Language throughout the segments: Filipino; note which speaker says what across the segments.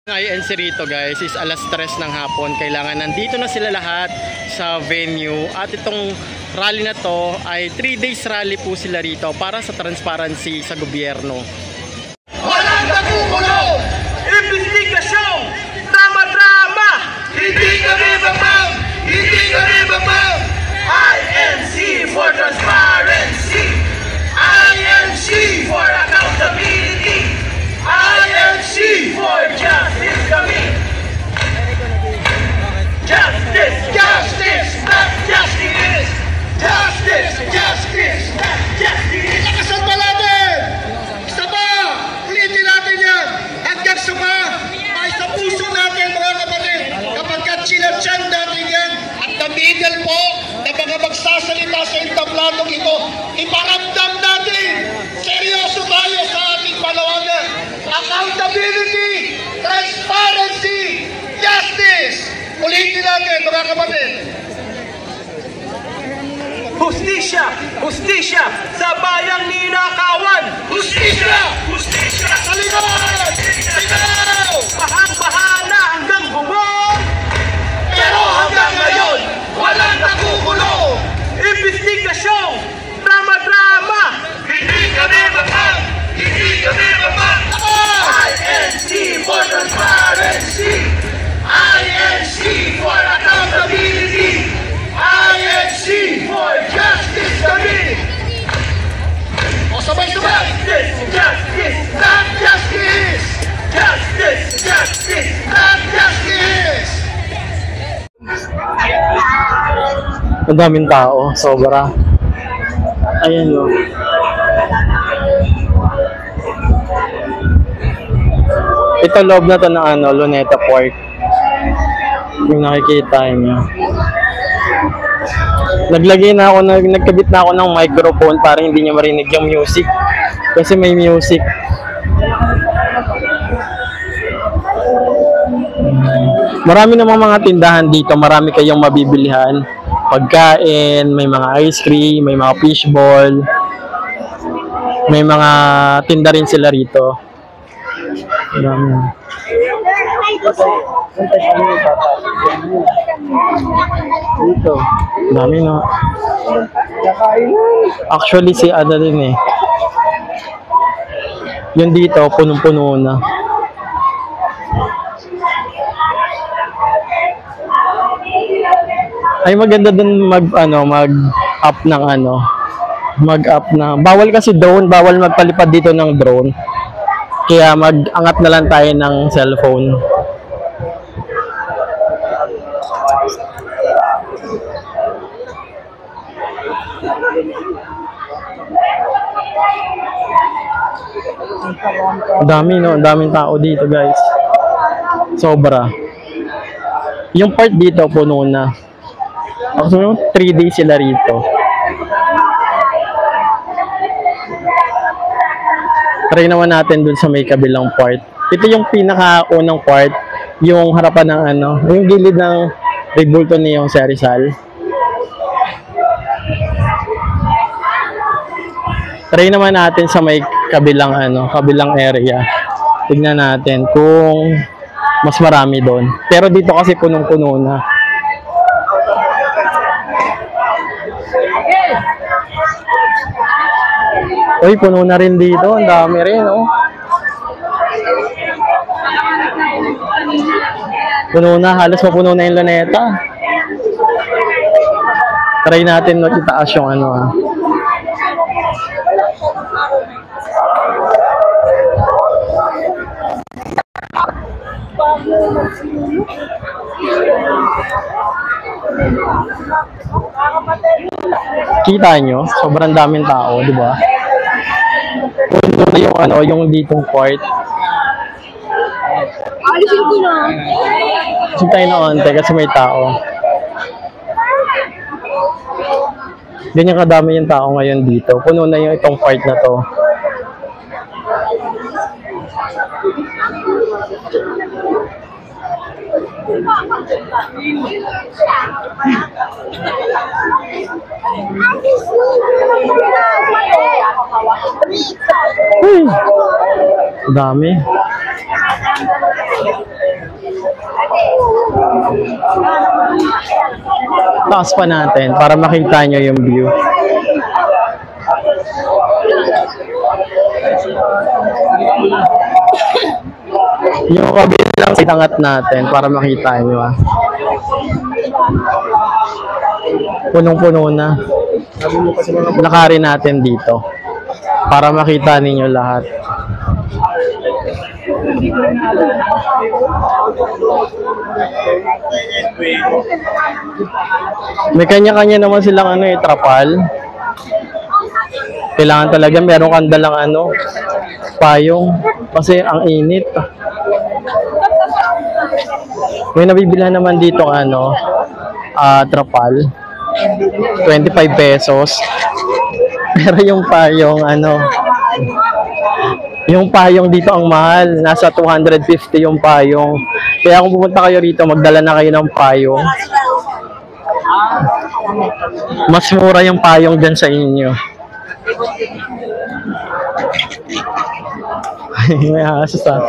Speaker 1: INC rito guys is alas 3 ng hapon. Kailangan nandito na sila lahat sa venue. At itong rally na to ay 3 days rally po sila rito para sa transparency sa gobyerno.
Speaker 2: Walang nakukulong! Investigasyong! Drama-drama! Hindi kami babang! Hindi kami babang! INC for transparency! INC for accountability! INC for justice kami! Justice! Justice! Not justice! Justice! Justice! Not justice! Lakasan pa natin! Isa pa! Ulitin natin yan! Hanggang sa pa! Ay sa puso natin mga kapatid! Kapag sinatsan natin yan at namigil po na mga magsasalita sa entabladong ito, iparamdam natin! Seryoso tayo sa ating panawagan! Accountability! Transparency! Justice! Ulitin natin mga kapatid! Hustisya! Hustisya! Sa bayang ninakawan! Hustisya! Hustisya! Sa likod! Sigaw! Bahang-bahala hanggang bumong! Pero hanggang ngayon, walang nakukulong! Investigasyong! Drama-drama! Hindi kami babang! Hindi kami babang! INC for transparency! INC for accountability! INC for justice kami! O sabay-sabay! Justice! Justice! Not justice! Justice! Justice! Not justice!
Speaker 1: Ang daming tao, sobra. Ayan o. Ito loob na to ng Luneta Park. Yung nakikita niyo. Nagkabit na ako ng microphone para hindi niya marinig yung music. Kasi may music. Marami namang mga tindahan dito, marami kayong mabibilihan. Pagkain, may mga ice cream, may mga fishball. May mga tinda rin sila rito. Marami. Dito. Dami na. Actually si Ada din eh. Yung dito, punong-puno na. Ay maganda din mag-up ng mag-up na. Bawal kasi drone, bawal magpalipad dito ng drone. Kaya mag-angat na lang tayo ng cellphone. Dami no, daming tao dito guys. Sobra. Yung part dito puno na. Actually, 3 days sila rito. Try naman natin dun sa may kabilang part. Ito yung pinaka-unang part, yung harapan ng yung gilid ng rebulto ni yung Rizal. Try naman natin sa may kabilang kabilang area. Tignan natin kung mas marami doon. Pero dito kasi punong-puno na. Uy, puno na rin dito. Ang dami rin, oh. Puno na. Halos mapuno na yung Luneta. Try natin itaas yung Kita nyo? Sobrang daming tao, di ba? Puno na yung yung ditong part.
Speaker 3: Alisin ko na.
Speaker 1: Alisin tayo na onte kasi may tao. Ganyan kadami yung tao ngayon dito. Puno na yung itong part na to. Dami. taas pa natin para makita nyo yung view. Yung kabilang itangat natin para makita nyo ah. Punong-puno na. Lakarin natin dito para makita ninyo lahat. May kanya-kanya naman silang trapal. Kailangan talaga meron kang dalang payong kasi ang init. May nabibilhan naman dito trapal. 25 pesos. Pero yung payong yung payong dito ang mahal. Nasa 250 yung payong. Kaya kung pupunta kayo rito, magdala na kayo ng payong. Mas mura yung payong dyan sa inyo. May asos ah.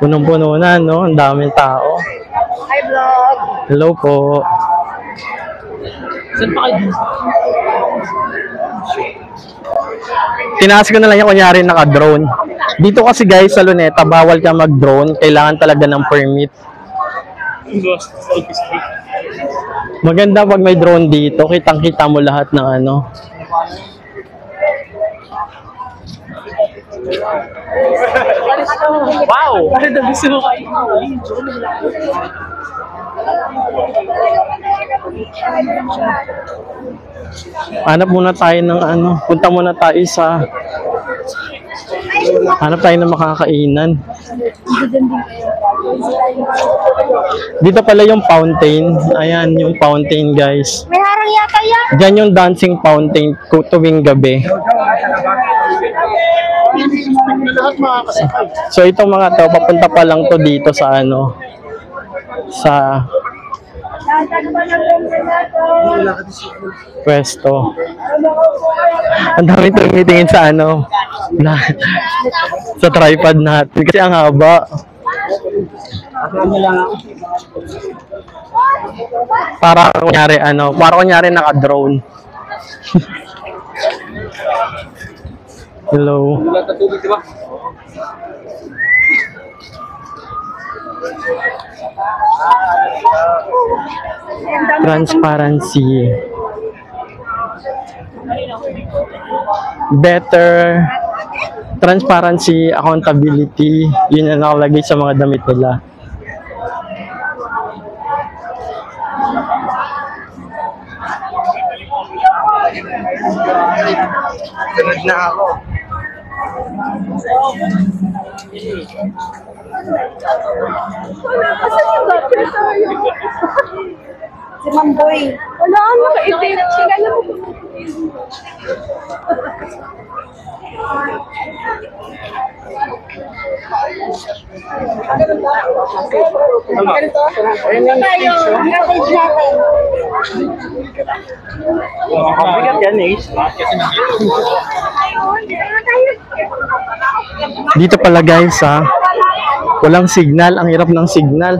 Speaker 1: Punong-puno na, no? Ang daming tao.
Speaker 3: Hi, vlog!
Speaker 1: Hello po.
Speaker 3: Saan pa kayo?
Speaker 1: Tinaas ko na lang yung kunyari naka-drone. Dito kasi guys sa Luneta, bawal ka mag-drone. Kailangan talaga ng permit. Maganda pag may drone dito. Kitang-kita mo lahat ng
Speaker 3: Wow! Ano gusto mo kayo?
Speaker 1: Hanap muna tayo ng punta muna tayo sa hanap tayo ng makakainan. Dito pala yung fountain. Ayan yung fountain guys.
Speaker 3: May harang yata yan!
Speaker 1: Diyan yung dancing fountain tuwing gabi. So itong mga to, papunta pa lang to dito sa sa pwesto. Ang dami tumitingin sa sa tripod natin kasi ang haba. Para kunyari naka-drone. Hello. Transparency. Better transparency, accountability. Yun ang nakalagay sa mga damit nila.
Speaker 2: Sunod na ako.
Speaker 3: Si Mamboy. Wala, naka-edit. Sinala mo. Ano tayo? Message natin.
Speaker 1: Mabigat yan Dito pala guys walang signal, ang hirap ng signal.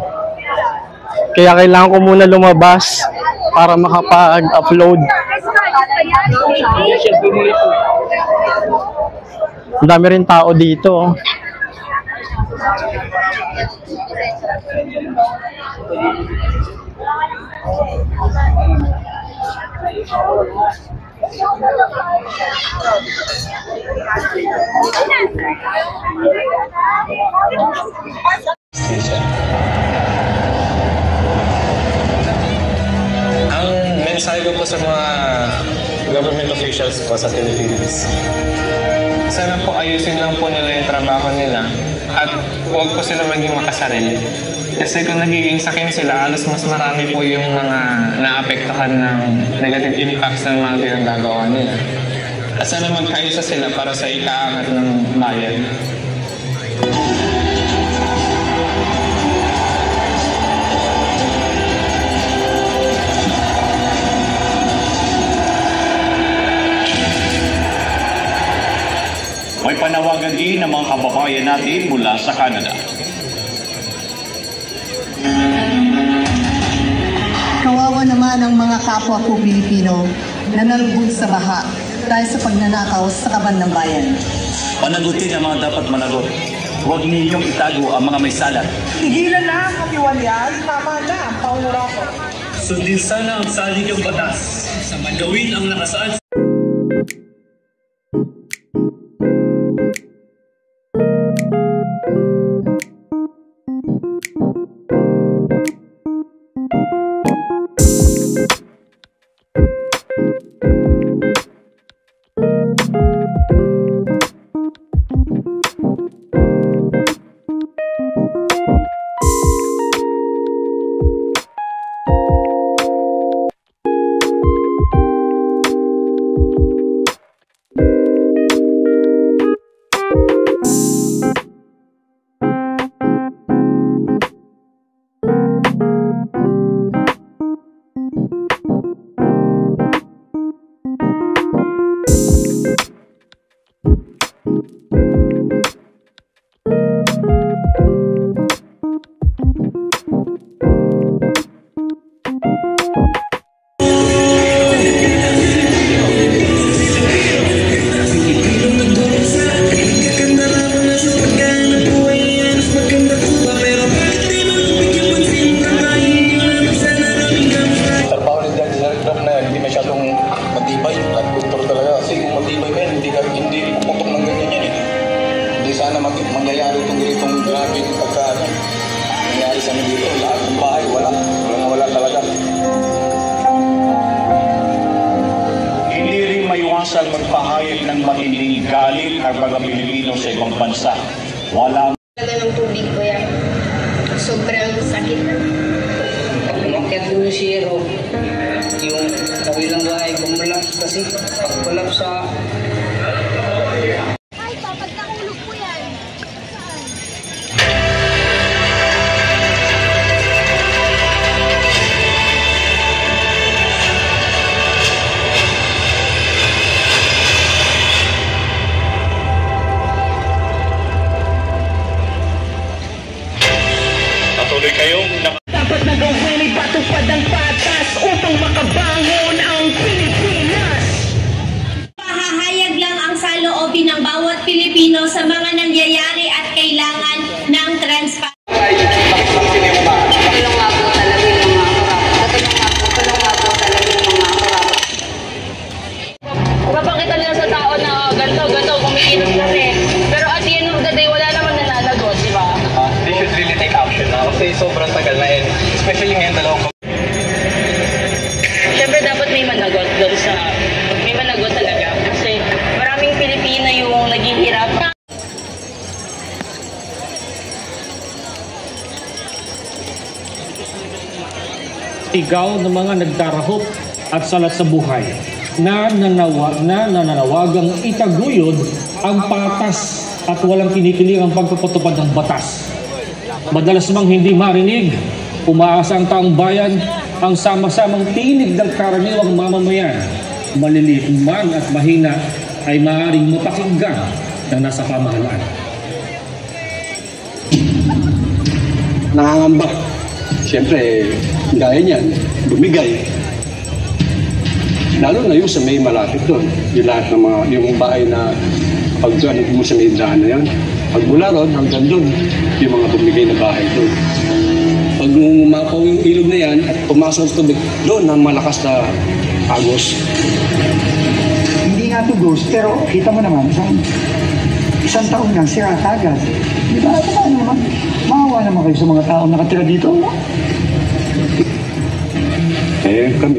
Speaker 1: Kaya kailangan ko muna lumabas para makapag-upload. Ang dami rin tao dito.
Speaker 4: Ang mensahe ko po sa mga government officials po sa Philippines, sana po ayusin lang po nila yung trabaho nila at huwag po sila maging makasarili. Kasi kung nagiging sakin sila, alas mas marami po yung mga naapektuhan ng negative impacts ng mga ginagawa nila. At sana magkaisa sila para sa ikaangat ng bayan.
Speaker 5: May panawagan din ng mga kababayan natin mula sa Canada.
Speaker 6: Kawawa naman ang mga kapwa ko Pilipino na nalubog sa baha dahil sa pagnanakaw sa kaban ng bayan.
Speaker 5: Panagutin ang mga dapat managot. Huwag ninyong itago ang mga may salat.
Speaker 7: Tigilan na ang katiwalian, tama na ang paura ko.
Speaker 5: Sundin sana ang salig ng batas sa magawin ang nakasaad.
Speaker 2: Sana mangyayari itong ganitong grabe yung pagkaano. Nangyayari sa amin dito, lahat ng bahay, wala talaga.
Speaker 5: Hindi rin maiwasan magpahayag ng matinding galit ang mga Pilipino sa ibang bansa. Wala
Speaker 3: Talaga ng tubig ko yan. Sobrang sakit.
Speaker 8: Umakyat ko yung zero. Yung kabilang bahay, bumulap kasi. Bumulap sa...
Speaker 3: Ay, papag nakulog po yan.
Speaker 5: patuloy kayong
Speaker 7: Dapat na gawin ipatupad ang patas upang makabangon ang Pilipinas.
Speaker 9: Pahahayag lang ang saloobin ng bawat Pilipino sa mga nangyayari at kailangan ng transparency.
Speaker 3: Tulong nga po talaga yung mga kurap. Tulong nga po talaga yung mga kurap. Papakita nila sa tao na ganito, kumikilos kasi. Pero at the end of the day, wala naman nananagot, di ba?
Speaker 4: They should really take action na kasi sobrang tagal na and especially ngayon dalawang
Speaker 3: Siyempre dapat may managot doon sa... May managot talaga. Kasi maraming Pilipino yung naging hirap.
Speaker 10: Ikaw ng mga nagdarahop at salat sa buhay na nananawagang itaguyod ang patas at walang kinikiling ang pagpapatupad ng batas. Madalas mang hindi marinig, umaasa ang taong bayan ang sama-samang tinig ng karaniwang mamamayan. Maliliit man at mahina ay maaaring mapakinggan ng nasa pamahalaan.
Speaker 11: Nangangamba. Siyempre, gaya niyan, bumigay. Lalo na yung sa may malapit doon. Yung lahat ng mga, yung bahay na pagtuanit mo sa may daan na yan. Pag mula ron, hanggang doon, yung mga bumigay na bahay doon. Pag umapaw yung ilog na yan at pumasok sa tubig, doon ang malakas na agos.
Speaker 12: Hindi nga to ghost, pero kita mo naman, isang taon lang sira agad. Di ba? Ano naman? Maawa naman kayo sa mga taong nakatira dito.
Speaker 11: Eh, kami.